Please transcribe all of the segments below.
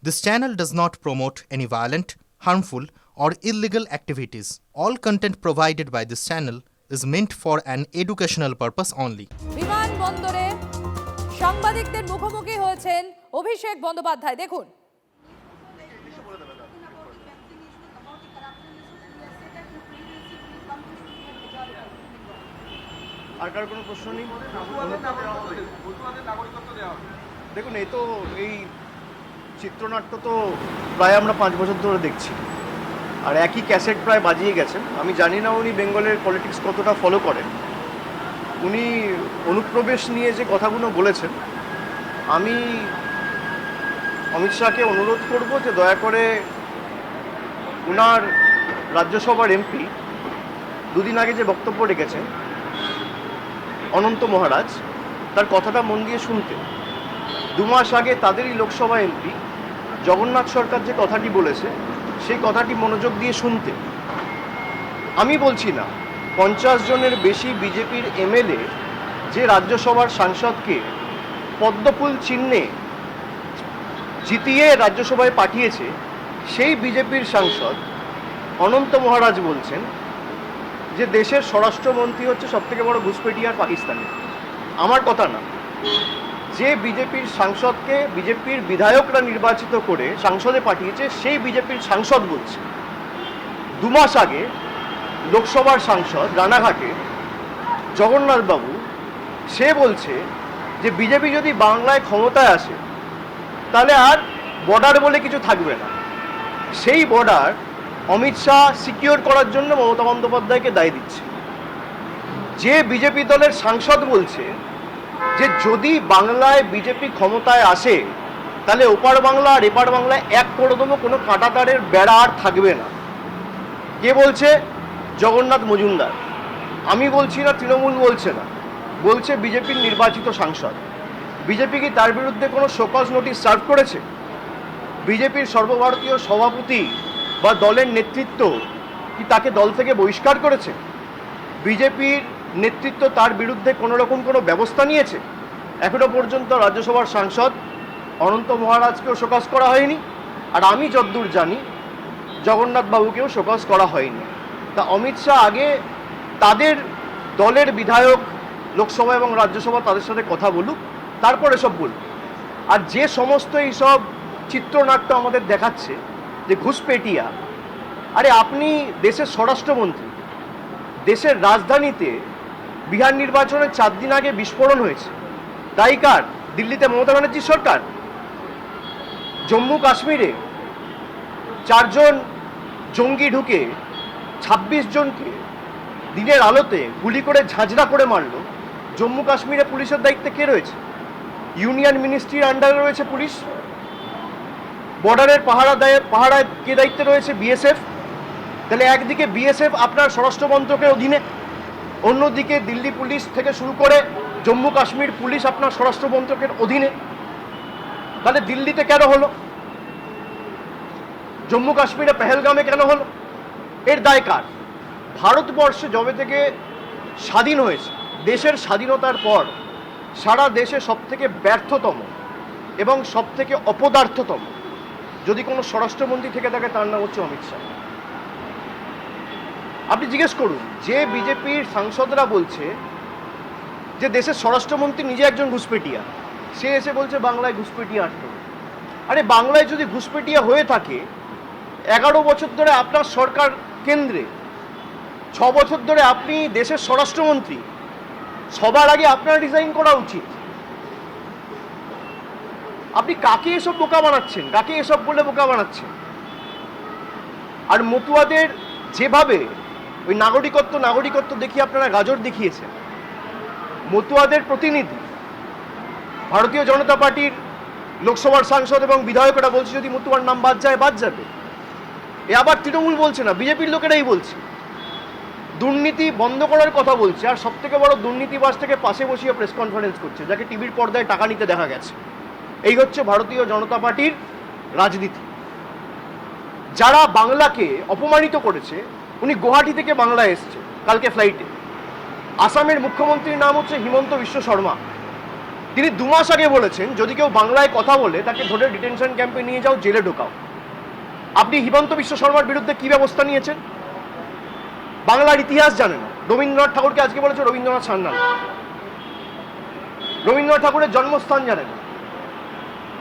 This channel does not promote any violent, harmful, or illegal activities. All content provided by this channel is meant for an educational purpose only. বিমানবন্দরে সাংবাদিকদের মুখোমুখি হয়েছেন অভিষেক বন্দ্যোপাধ্যায়। দেখুন। আর কার কোনো প্রশ্ন নেই? দেখুন, এই চিত্রনাট্য তো প্রায় আমরা 5 বছর ধরে দেখছি, আর একই ক্যাসেট প্রায় বাজিয়ে গেছেন। আমি জানি না উনি বেঙ্গলের পলিটিক্স কতটা ফলো করেন। উনি অনুপ্রবেশ নিয়ে যে কথাগুলো বলেছেন, আমি অমিত শাহকে অনুরোধ করব যে দয়া করে উনার রাজ্যসভার এমপি দুদিন আগে যে বক্তব্য রেখেছেন অনন্ত মহারাজ, তার কথাটা মন দিয়ে শুনতে। 2 মাস আগে তাদেরই লোকসভা এমপি জগন্নাথ সরকার যে কথাটি বলেছে সেই কথাটি মনোযোগ দিয়ে শুনতে। আমি বলছি না 50 জনের বেশি বিজেপির এমএলএ যে রাজ্যসভার সাংসদকে পদ্মফুল চিহ্নে জিতিয়ে রাজ্যসভায় পাঠিয়েছে, সেই বিজেপির সাংসদ অনন্ত মহারাজ বলছেন যে দেশের স্বরাষ্ট্রমন্ত্রী হচ্ছে সবথেকে বড় ঘুষপেটিয়ার পাকিস্তানে। আমার কথা না, যে বিজেপির সাংসদকে বিজেপির বিধায়করা নির্বাচিত করে সংসদে পাঠিয়েছে সেই বিজেপির সাংসদ বলছে। 2 মাস আগে লোকসভার সাংসদ রানাঘাটে জগন্নাথবাবু, সে বলছে যে বিজেপি যদি বাংলায় ক্ষমতায় আসে তাহলে আর বর্ডার বলে কিছু থাকবে না। সেই বর্ডার অমিত শাহ সিকিউর করার জন্য মমতা বন্দ্যোপাধ্যায়কে দায় দিচ্ছে। যে বিজেপি দলের সাংসদ বলছে যে যদি বাংলায় বিজেপি ক্ষমতায় আসে তাহলে ওপার বাংলা আর এপার বাংলায় এক করে দেবো, কোনো কাঁটাতারের বেড়া আর থাকবে না। কে বলছে? জগন্নাথ মজুমদার। আমি বলছি না, তৃণমূল বলছে না, বলছে বিজেপির নির্বাচিত সাংসদ। বিজেপি কি তার বিরুদ্ধে কোনো শোকজ নোটিশ সার্ভ করেছে? বিজেপির সর্বভারতীয় সভাপতি বা দলের নেতৃত্ব কি তাকে দল থেকে বহিষ্কার করেছে? বিজেপির নেতৃত্ব তার বিরুদ্ধে কোনো রকম কোনো ব্যবস্থা নিয়েছে? এখনো পর্যন্ত রাজ্যসভার সাংসদ অনন্ত মহারাজকেও শোকজ করা হয়নি, আর আমি যতদূর জানি জগন্নাথবাবুকেও শোকজ করা হয়নি। তা অমিত শাহ আগে তাদের দলের বিধায়ক লোকসভা এবং রাজ্যসভা তাদের সাথে কথা বলুক, তারপরে সব বলুক। আর যে সমস্ত এইসব চিত্রনাট্য আমাদের দেখাচ্ছে যে ঘুষপেটিয়া, আরে আপনি দেশের স্বরাষ্ট্রমন্ত্রী, দেশের রাজধানীতে বিহার নির্বাচনের 4 দিন আগে বিস্ফোরণ হয়েছে, দায়ী কার? দিল্লিতে মমতা ব্যানার্জির সরকার। জম্মু কাশ্মীরে 4 জন জঙ্গি ঢুকে 26 জনকে দিনের আলোতে গুলি করে ঝাঁঝরা করে মারল। জম্মু কাশ্মীরে পুলিশের দায়িত্বে কে রয়েছে? ইউনিয়ন মিনিস্ট্রির আন্ডারে রয়েছে পুলিশ। বর্ডারের পাহারায় কে দায়িত্বে রয়েছে? বিএসএফ। তাহলে একদিকে বিএসএফ আপনার স্বরাষ্ট্র মন্ত্রকের অধীনে, অন্যদিকে দিল্লি পুলিশ থেকে শুরু করে জম্মু কাশ্মীর পুলিশ আপনার স্বরাষ্ট্র মন্ত্রকের অধীনে। তাহলে দিল্লিতে কেন হলো? জম্মু কাশ্মীরে পেহেলগামে কেন হলো? এর দায় কার? ভারতবর্ষে যবে থেকে স্বাধীন হয়েছে, দেশের স্বাধীনতার পর সারা দেশে সবথেকে ব্যর্থতম এবং সবথেকে অপদার্থতম যদি কোনো স্বরাষ্ট্রমন্ত্রী থেকে থাকে তার নাম হচ্ছে অমিত শাহ। আপনি জিজ্ঞেস করুন, যে বিজেপির সাংসদরা বলছে যে দেশের স্বরাষ্ট্রমন্ত্রী নিজে একজন ঘুষপেটিয়া, সে এসে বলছে বাংলায় ঘুষপেটিয়া আটকে। আরে বাংলায় যদি ঘুষপেটিয়া হয়ে থাকে, 11 বছর ধরে আপনার সরকার কেন্দ্রে, 6 বছর ধরে আপনি দেশের স্বরাষ্ট্রমন্ত্রী, সবার আগে আপনার রিজাইন করা উচিত। আপনি কাকে এসব বোকা বানাচ্ছেন? কাকে এসব বলে বোকা বানাচ্ছেন? আর মতুয়াদের যেভাবে ওই নাগরিকত্ব দেখিয়ে আপনারা গাজর দেখিয়েছেন, মতুয়াদের প্রতিনিধি ভারতীয় জনতা পার্টির লোকসভার সাংসদ এবং বিধায়করা বলছে যদি মতুয়ার নাম বাদ যায়, বাদ যাবে। এ আবার তৃণমূল বলছে না, বিজেপির লোকেরাই বলছে। দুর্নীতি বন্ধ করার কথা বলছে, আর সবথেকে বড় দুর্নীতিবাজটাকে পাশে বসিয়ে প্রেস কনফারেন্স করছে, যাকে টিভির পর্দায় টাকা নিতে দেখা গেছে। এই হচ্ছে ভারতীয় জনতা পার্টির রাজনীতি। যারা বাংলাকে অপমানিত করেছে, উনি গুয়াহাটি থেকে বাংলায় এসছে কালকে ফ্লাইটে। আসামের মুখ্যমন্ত্রীর নাম হচ্ছে হিমন্ত বিশ্ব শর্মা। তিনি 2 মাস আগে বলেছেন যদি কেউ বাংলায় কথা বলে তাকে ধরে ডিটেনশন ক্যাম্পে নিয়ে যাও, জেলে ঢোকাও। আপনি হিমন্ত বিশ্ব শর্মার বিরুদ্ধে কি ব্যবস্থা নিয়েছেন? বাংলার ইতিহাস জানেন না। রবীন্দ্রনাথ ঠাকুরকে আজকে বলেছে রবীন্দ্রনাথ সান্যাল। রবীন্দ্রনাথ ঠাকুরের জন্মস্থান জানেন না।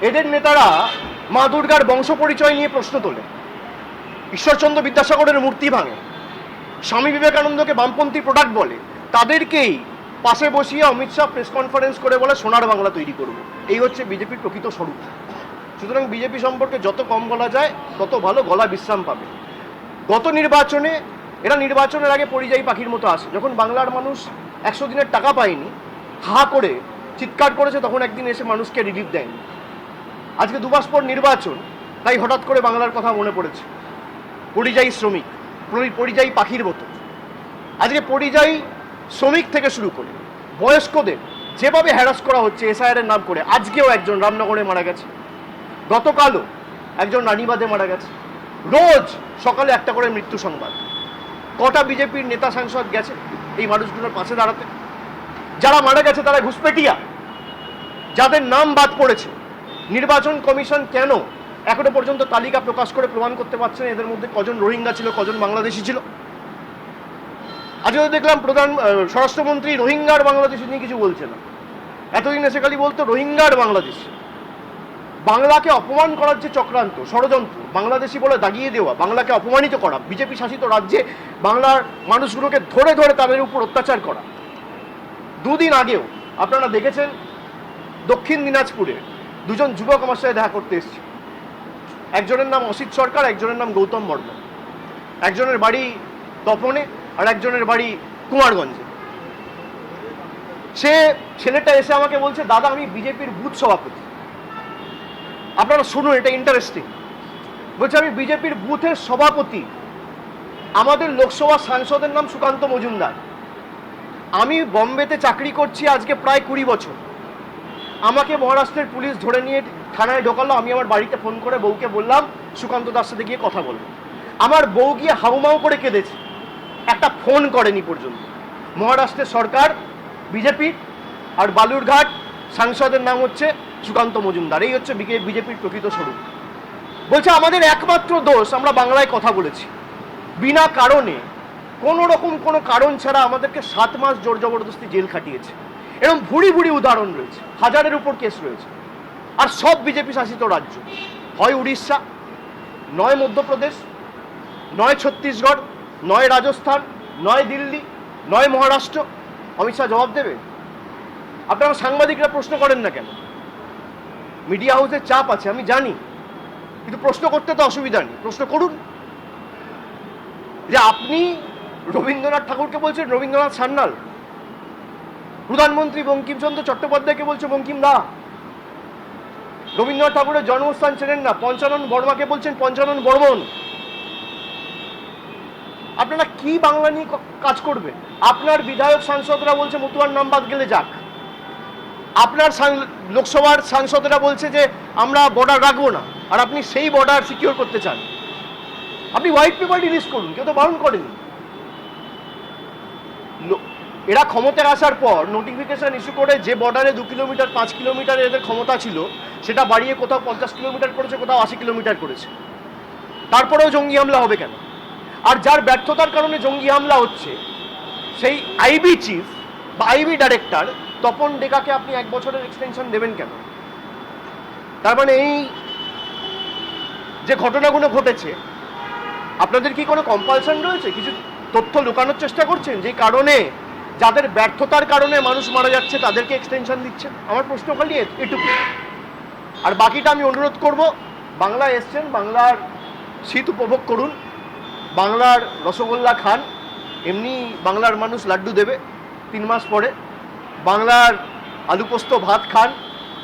এদের নেতারা মা দুর্গার বংশ পরিচয় নিয়ে প্রশ্ন তোলে, ঈশ্বরচন্দ্র বিদ্যাসাগরের মূর্তি ভাঙে, স্বামী বিবেকানন্দকে বামপন্থী প্রোডাক্ট বলে। তাদেরকেই পাশে বসিয়ে অমিত শাহ প্রেস কনফারেন্স করে বলে সোনার বাংলা তৈরি করব। এই হচ্ছে বিজেপির প্রকৃত স্বরূপ। সুতরাং বিজেপি সম্পর্কে যত কম বলা যায় তত ভালো, গলা বিশ্রাম পাবে। গত নির্বাচনে এরা নির্বাচনের আগে পরিযায়ী পাখির মতো আসে। যখন বাংলার মানুষ 100 দিনের টাকা পায়নি, হা করে চিৎকার করেছে, তখন একদিন এসে মানুষকে রিলিফ দেয়নি। আজকে 2 মাস পর নির্বাচন, তাই হঠাৎ করে বাংলার কথা মনে পড়েছে। পরিযায়ী শ্রমিক, পরিযায়ী পাখির মতো। আজকে পরিযায়ী শ্রমিক থেকে শুরু করে বয়স্কদের যেভাবে হ্যারাস করা হচ্ছে এসআইআর এর নাম করে, আজকেও একজন রামনগরে মারা গেছে, গতকালও একজন রানীবাঁধে মারা গেছে। রোজ সকালে একটা করে মৃত্যু সংবাদ। কটা বিজেপির নেতা সাংসদ গেছে এই মানুষগুলোর পাশে দাঁড়াতে? যারা মারা গেছে তারা ঘুষপেটিয়া, যাদের নাম বাদ পড়েছে। নির্বাচন কমিশন কেন এখনো পর্যন্ত তালিকা প্রকাশ করে প্রমাণ করতে পারছে না এদের মধ্যে কজন রোহিঙ্গা ছিল, কজন বাংলাদেশি ছিল? আজকে দেখলাম স্বরাষ্ট্রমন্ত্রী রোহিঙ্গার বাংলাদেশি নিয়ে কিছু বলছে না। এতদিন এসে খালি বলতো রোহিঙ্গার বাংলাদেশ। বাংলাকে অপমান করার যে চক্রান্ত, ষড়যন্ত্র, বাংলাদেশি বলে দাগিয়ে দেওয়া, বাংলাকে অপমানিত করা, বিজেপি শাসিত রাজ্যে বাংলার মানুষগুলোকে ধরে ধরে তাদের উপর অত্যাচার করা। 2 দিন আগেও আপনারা দেখেছেন দক্ষিণ দিনাজপুরে 2 জন যুবক আমার সাথে দেখা করতে এসেছে। একজনের নাম অসিত সরকার, একজনের নাম গৌতম বর্মন। একজনের বাড়ি তপনে আর একজনের বাড়ি কুমারগঞ্জে। ছেলেটা এসে আমাকে বলছে, দাদা আমি বিজেপির বুথ সভাপতি। আপনারা শুনুন, এটা ইন্টারেস্টিং। বলছে আমি বিজেপির বুথের সভাপতি, আমাদের লোকসভা সাংসদের নাম সুকান্ত মজুমদার। আমি বম্বেতে চাকরি করছি আজকে প্রায় 20 বছর। আমাকে মহারাষ্ট্রের পুলিশ ধরে নিয়ে থানায় ঢোকালো। আমি আমার বাড়িতে ফোন করে বউকে বললাম সুকান্ত দার সাথে গিয়ে কথা বলবো। আমার বউ গিয়ে হাউমাউ করে কেঁদেছে, একটা ফোন করেনি পর্যন্ত। মহারাষ্ট্রের সরকার বিজেপি, আর বালুরঘাট সাংসদের নাম হচ্ছে সুকান্ত মজুমদার। এই হচ্ছে বিজেপির প্রকৃত স্বরূপ। বলছে আমাদের একমাত্র দোষ আমরা বাংলায় কথা বলেছি। বিনা কারণে, কোনো রকম কোনো কারণ ছাড়া আমাদেরকে 7 মাস জোর জবরদস্তি জেল খাটিয়েছে। এরকম ভুড়ি ভুড়ি উদাহরণ রয়েছে, 1000-এর উপর কেস রয়েছে। আর সব বিজেপি শাসিত রাজ্য, হয় উড়িষ্যা, নয় মধ্যপ্রদেশ, নয় ছত্তিশগড়, নয় রাজস্থান, নয় দিল্লি, নয় মহারাষ্ট্র। অমিত শাহ জবাব দেবে? আপনারা সাংবাদিকরা প্রশ্ন করেন না কেন? মিডিয়া হাউসের চাপ আছে আমি জানি, কিন্তু প্রশ্ন করতে তো অসুবিধা নেই, প্রশ্ন করুন। যে আপনি রবীন্দ্রনাথ ঠাকুরকে বলছেন রবীন্দ্রনাথ সান্যাল, প্রধানমন্ত্রী বঙ্কিমচন্দ্র চট্টোপাধ্যায়কে বলছে বঙ্কিম দা, রবীন্দ্রনাথ ঠাকুরের জন্মস্থান চেনেন না, পঞ্চানন বর্মাকে বলছেন পঞ্চানন বর্মন। আপনারা কি বাংলা নিয়ে কাজ করবেন? আপনার বিধায়ক সাংসদরা বলছে মতুয়ার নাম বাদ গেলে যাক। আপনার লোকসভার সাংসদরা বলছে যে আমরা বর্ডার রাখবো না, আর আপনি সেই বর্ডার সিকিউর করতে চান। আপনি হোয়াইট পেপার রিলিজ করুন, কেউ তো বারণ করেনি। এরা ক্ষমতায় আসার পর নোটিফিকেশন ইস্যু করে যে বর্ডারে 2 কিলোমিটার 5 কিলোমিটার এদের ক্ষমতা ছিল সেটা বাড়িয়ে কোথাও 50 কিলোমিটার করেছে, কোথাও 80 কিলোমিটার করেছে। তারপরেও জঙ্গি হামলা হবে কেন? আর যার ব্যর্থতার কারণে জঙ্গি হামলা হচ্ছে সেই আইবি চিফ বা আইবি ডাইরেক্টর তপন ডেকাকে আপনি 1 বছরের এক্সটেনশন দেবেন কেন? তার মানে এই যে ঘটনাগুলো ঘটেছে, আপনাদের কি কোনো কম্পালশন রয়েছে? কিছু তথ্য লুকানোর চেষ্টা করছেন যে কারণে, যাদের ব্যর্থতার কারণে মানুষ মারা যাচ্ছে তাদেরকে এক্সটেনশন দিচ্ছেন? আমার প্রশ্ন খালি এটুকু। আর বাকিটা আমি অনুরোধ করব, বাংলায় এসছেন, বাংলার শীত উপভোগ করুন, বাংলার রসগোল্লা খান। এমনি বাংলার মানুষ লাড্ডু দেবে 3 মাস পরে। বাংলার আলু পোস্ত ভাত খান।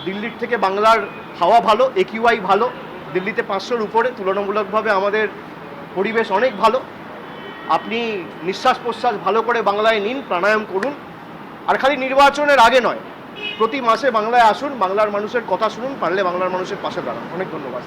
দিল্লির থেকে বাংলার হাওয়া ভালো, AQI ভালো, দিল্লিতে 500-র উপরে। তুলনামূলকভাবে আমাদের পরিবেশ অনেক ভালো। আপনি নিঃশ্বাস প্রশ্বাস ভালো করে বাংলায় নিন, প্রাণায়াম করুন। আর খালি নির্বাচনের আগে নয়, প্রতি মাসে বাংলায় আসুন, বাংলার মানুষের কথা শুনুন, পারলে বাংলার মানুষের পাশে দাঁড়ান। অনেক ধন্যবাদ।